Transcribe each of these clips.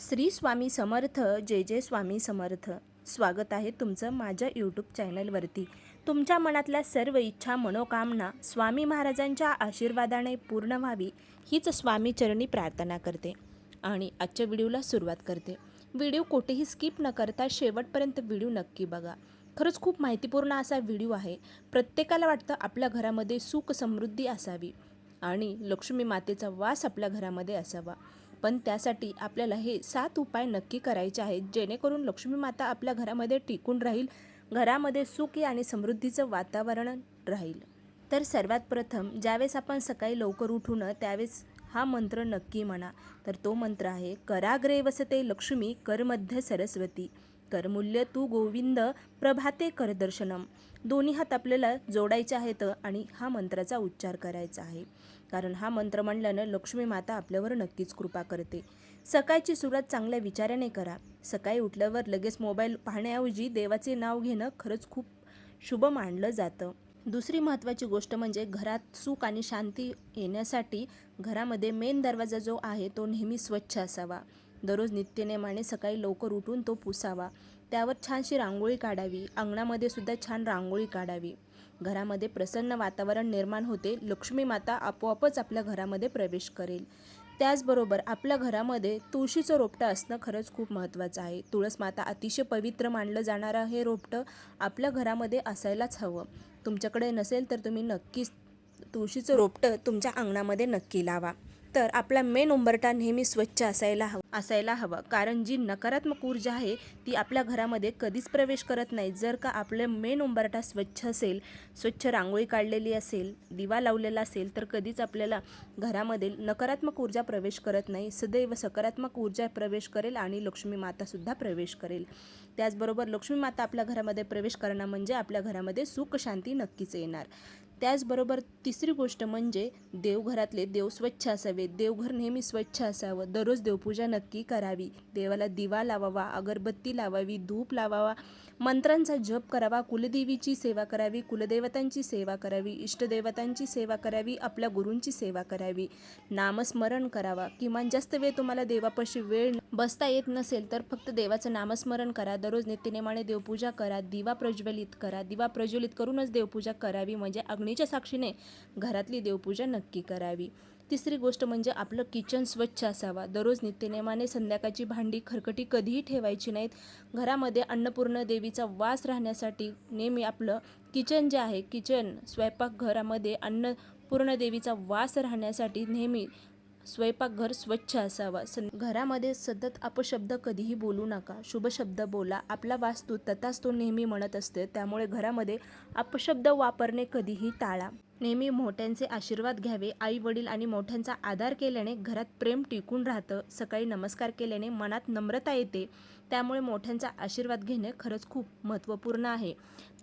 श्री स्वामी समर्थ. जय जय स्वामी समर्थ. स्वागत आहे तुमचं माझ्या यूट्यूब चॅनलवरती. तुमच्या मनातल्या सर्व इच्छा मनोकामना स्वामी महाराजांच्या आशीर्वादाने पूर्ण व्हावी हीच स्वामी चरणी प्रार्थना करते आणि आजच्या व्हिडिओला सुरुवात करते. व्हिडिओ कोठेही स्किप न करता शेवटपर्यंत व्हिडिओ नक्की बघा. खरंच खूप माहितीपूर्ण असा व्हिडिओ आहे. प्रत्येकाला वाटतं आपल्या घरामध्ये सुख समृद्धी असावी आणि लक्ष्मी मातेचा वास आपल्या घरामध्ये असावा, पण त्यासाठी आपल्याला हे 7 उपाय नक्की करायचे आहेत जेणेकरून लक्ष्मी माता आपल्या घरामध्ये टिकून राहील, घरामध्ये सुखी आणि समृद्धीचं वातावरण राहील. तर सर्वात प्रथम ज्यावेळेस आपण सकाळी लवकर उठून त्यावेळेस हा मंत्र नक्की म्हणा. तर तो मंत्र आहे, कराग्रे वसते लक्ष्मी करमध्ये सरस्वती करमूल्य तू गोविंद प्रभाते कर दर्शनम. दोन्ही हात आपल्याला जोडायचे आहेत आणि हा मंत्राचा उच्चार करायचा आहे, कारण हा मंत्र म्हणल्यानं लक्ष्मी माता आपल्यावर नक्कीच कृपा करते. सकाळची सुरुवात चांगल्या विचाराने करा. सकाळी उठल्यावर लगेच मोबाईल पाहण्याऐवजी देवाचे नाव घेणं खरंच खूप शुभ मानलं जातं. दुसरी महत्त्वाची गोष्ट म्हणजे घरात सुख आणि शांती येण्यासाठी घरामध्ये मेन दरवाजा जो आहे तो नेहमी स्वच्छ असावा. दररोज नित्यनेमाने सकाळी लवकर उठून तो पुसावा. त्यावर छानशी रांगोळी काढावी. अंगणामध्ये सुद्धा छान रांगोळी काढावी. घरामध्ये प्रसन्न वातावरण निर्माण होते. लक्ष्मी माता आपोआपच आपल्या घरामध्ये प्रवेश करेल. त्याचबरोबर आपल्या घरामध्ये तुळशीचं रोपटं असणं खरंच खूप महत्त्वाचं आहे. तुळस माता अतिशय पवित्र मानलं जाणारं हे रोपटं आपल्या घरामध्ये असायलाच हवं. तुमच्याकडे नसेल तर तुम्ही नक्कीच तुळशीचं रोपटं तुमच्या अंगणामध्ये नक्की लावा. तर आपला मेन उंबरठा नेहमी स्वच्छ असायला हवा, कारण जी नकारात्मक ऊर्जा आहे ती आपल्या घरामध्ये कधीच प्रवेश करत नाही. जर का आपलं मेन उंबरठा स्वच्छ असेल, स्वच्छ रांगोळी काढलेली असेल, दिवा लावलेला असेल, तर कधीच आपल्याला घरामध्ये नकारात्मक ऊर्जा प्रवेश करत नाही. सदैव सकारात्मक ऊर्जा प्रवेश करेल आणि लक्ष्मी मातासुद्धा प्रवेश करेल. त्याचबरोबर लक्ष्मी माता आपल्या घरामध्ये प्रवेश करणं म्हणजे आपल्या घरामध्ये सुख शांती नक्कीच येणार. त्याचबरोबर तिसरी गोष्ट म्हणजे देवघरातले देव स्वच्छ असावे. देवघर नेहमी स्वच्छ असावं. दररोज देवपूजा नक्की करावी. देवाला दिवा लावावा, अगरबत्ती लावावी, धूप लावावा, मंत्रांचा जप करावा, कुलदेवीची सेवा करावी, कुलदेवतांची सेवा करावी, इष्टदेवतांची सेवा करावी, आपल्या गुरूंची सेवा करावी, नामस्मरण करावा. किमान जास्त वेळ तुम्हाला देवापाशी वेळ बसता येत नसेल तर फक्त देवाचं नामस्मरण करा. दररोज नित्यनेमाने देवपूजा करा, दिवा प्रज्वलित करा. दिवा प्रज्वलित करूनच देवपूजा करावी, म्हणजे अग्नीच्या साक्षीने घरातली देवपूजा नक्की करावी. तिसरी गोष्ट म्हणजे आपलं किचन स्वच्छ असावा. दररोज नित्यनेमाने संध्याकाळची भांडी खरकटी कधीही ठेवायची नाहीत. घरामध्ये अन्नपूर्ण देवीचा वास राहण्यासाठी नेहमी आपलं किचन जे आहे, किचन स्वयंपाकघरामध्ये अन्नपूर्ण देवीचा वास राहण्यासाठी नेहमी स्वयंपाकघर स्वच्छ असावा. घरामध्ये सतत अपशब्द कधीही बोलू नका. शुभ शब्द बोला. आपला वास्तू तथास्तु नेहमी म्हणत असते, त्यामुळे घरामध्ये अपशब्द वापरणे कधीही टाळा. नेहमी मोठ्यांचे आशीर्वाद घ्यावे. आई वडील आणि मोठ्यांचा आदर केल्याने घरात प्रेम टिकून राहतं. सकाळी नमस्कार केल्याने मनात नम्रता येते, त्यामुळे मोठ्यांचा आशीर्वाद घेणे खरंच खूप महत्त्वपूर्ण आहे.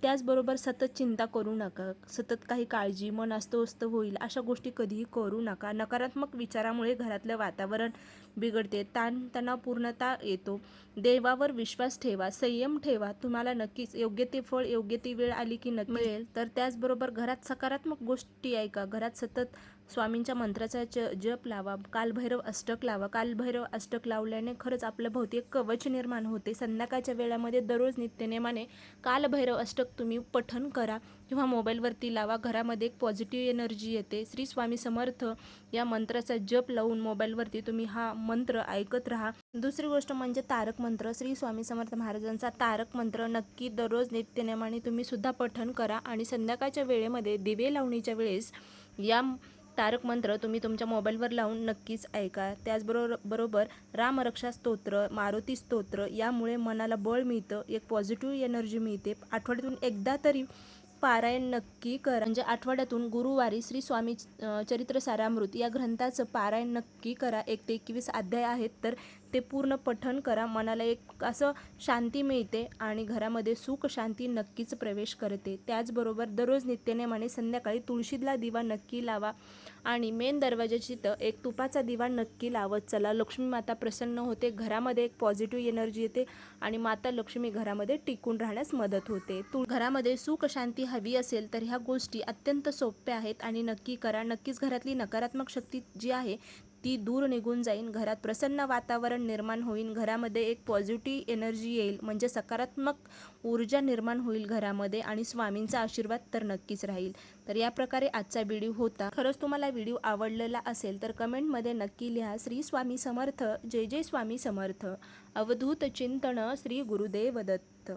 त्याचबरोबर सतत चिंता करू नका. सतत काही काळजी, मन अस्वस्थ होईल अशा गोष्टी कधीही करू नका. नकारात्मक विचारामुळे घरातलं वातावरण बिघडते, ताणतणावपूर्णता येतो. देवावर विश्वास ठेवा, संयम ठेवा. तुम्हाला नक्कीच योग्य ते फळ योग्य ती वेळ आली की नक्की मिळेल. तर त्याचबरोबर घरात सकारात्मक गोष्टी ऐका. घरात सतत स्वामींच्या मंत्राचा जप लावा. कालभैरव अष्टक लावा. कालभैरव अष्टक लावल्याने खरंच आपलं भौतिक कवच निर्माण होते. संध्याकाळच्या वेळामध्ये दररोज नित्यनेमाने कालभैरव अष्टक तुम्ही पठण करा किंवा मोबाईलवरती लावा. घरामध्ये एक पॉझिटिव्ह एनर्जी येते. श्री स्वामी समर्थ या मंत्राचा जप लावून मोबाईलवरती तुम्ही हा मंत्र ऐकत राहा. दुसरी गोष्ट म्हणजे तारक मंत्र. श्री स्वामी समर्थ महाराजांचा तारक मंत्र नक्की दररोज नित्यनेमाने तुम्ही सुद्धा पठण करा आणि संध्याकाळच्या वेळेमध्ये दिवे लावणीच्या वेळेस या तारक मंत्र तुम्ही तुमच्या मोबाईलवर लावून नक्कीच ऐका. त्याचबरोबर रामरक्षा स्तोत्र, मारुती स्तोत्र यामुळे मनाला बळ मिळतं, एक पॉझिटिव्ह एनर्जी मिळते. आठवड्यातून एकदा तरी पारायण नक्की करा. म्हणजे आठवड्यातून गुरुवारी श्री स्वामी चरित्र सारामृत या ग्रंथाचं पारायण नक्की करा. 1 ते 21 अध्याय आहेत, तर ते पूर्ण पठण करा. मनाला एक असं शांती मिळते आणि घरामध्ये सुख शांती नक्कीच प्रवेश करते. त्याचबरोबर दररोज नित्यनेमाने संध्याकाळी तुळशीला दिवा नक्की लावा आणि मेन दरवाजाची तर एक तुपाचा दिवा नक्की लावत चला. लक्ष्मी माता प्रसन्न होते. घरामध्ये एक पॉझिटिव्ह एनर्जी येते आणि माता लक्ष्मी घरामध्ये टिकून राहण्यास मदत होते. घरामध्ये सुख शांती हवी असेल तर ह्या गोष्टी अत्यंत सोप्या आहेत आणि नक्की करा. नक्कीच घरातली नकारात्मक शक्ती जी आहे ती दूर निघून जाईन, घरात प्रसन्न वातावरण निर्माण होईल, घरामध्ये एक पॉझिटिव्ह एनर्जी येईल, म्हणजे सकारात्मक ऊर्जा निर्माण होईल घरामध्ये आणि स्वामींचा आशीर्वाद तर नक्कीच राहील. तर या प्रकारे आजचा व्हिडिओ होता. खरंच तुम्हाला व्हिडिओ आवडलेला असेल तर कमेंटमध्ये नक्की लिहा. श्री स्वामी समर्थ. जय जय स्वामी समर्थ. अवधूत चिंतन. श्री गुरुदेव दत्त.